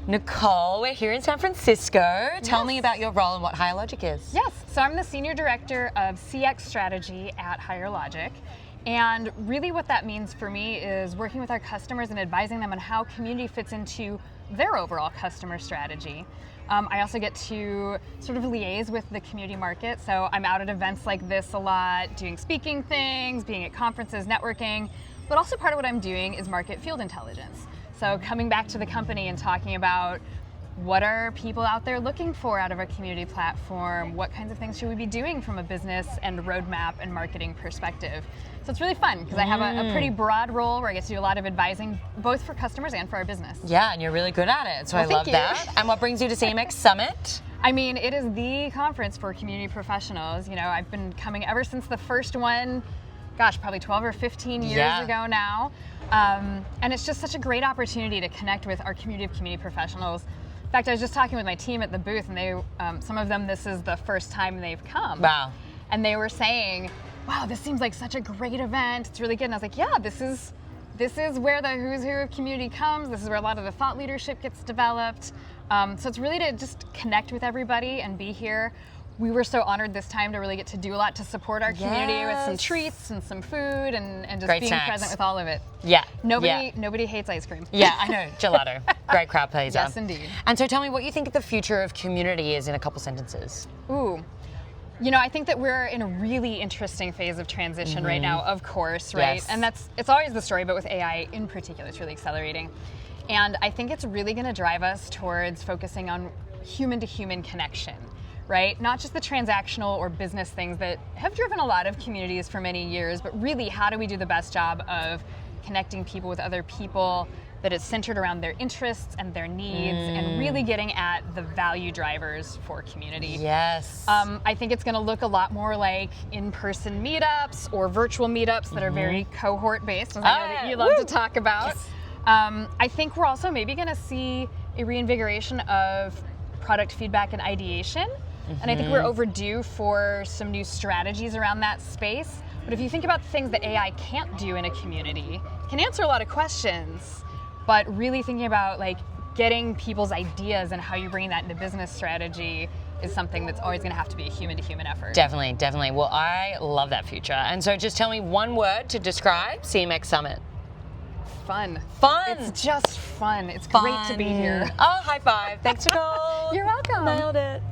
Nicole, we're here in San Francisco. Tell me about your role and what Higher Logic is. Yes, so I'm the Senior Director of CX Strategy at Higher Logic. And really what that means for me is working with our customers and advising them on how community fits into their overall customer strategy. I also get to sort of liaise with the community market, so I'm out at events like this a lot, doing speaking things, being at conferences, networking, but also part of what I'm doing is market field intelligence. So coming back to the company and talking about what are people out there looking for out of a community platform, what kinds of things should we be doing from a business and roadmap and marketing perspective. So it's really fun because I have a pretty broad role where I get to do a lot of advising both for customers and for our business. Yeah, and you're really good at it, so Well, I love that. And what brings you to CMX Summit? I mean, it is the conference for community professionals. You know, I've been coming ever since the first one, gosh, probably 12 or 15 years ago now. And it's just such a great opportunity to connect with our community of community professionals. In fact, I was just talking with my team at the booth, and they, some of them, this is the first time they've come. Wow. And they were saying, wow, this seems like such a great event. It's really good. And I was like, yeah, this is where the who's who of community comes. This is where a lot of the thought leadership gets developed. So it's really to just connect with everybody and be here. We were so honored this time to really get to do a lot to support our community with some treats and some food and just Great being snacks. present with all of it. Yeah. Nobody hates ice cream. Yeah, I know. Gelato. Great crowd pleaser. Yes, indeed. And so tell me what you think the future of community is in a couple sentences. Ooh. You know, I think that we're in a really interesting phase of transition right now, of course, right? Yes. And it's always the story, but with AI in particular, it's really accelerating. And I think it's really going to drive us towards focusing on human-to-human connection, right? Not just the transactional or business things that have driven a lot of communities for many years, but really how do we do the best job of connecting people with other people that is centered around their interests and their needs and really getting at the value drivers for community. Yes. I think it's going to look a lot more like in-person meetups or virtual meetups that are very cohort-based, as I know that you love to talk about. Yes. I think we're also maybe going to see a reinvigoration of product feedback and ideation. And I think we're overdue for some new strategies around that space. But if you think about the things that AI can't do in a community, it can answer a lot of questions, but really thinking about like getting people's ideas and how you bring that into business strategy is something that's always going to have to be a human-to-human effort. Definitely, definitely. Well, I love that future. And so just tell me one word to describe CMX Summit. Fun. Fun. It's just fun. It's Fun. great to be here. Oh, high five. Thanks, Nicole. You're welcome. Nailed it.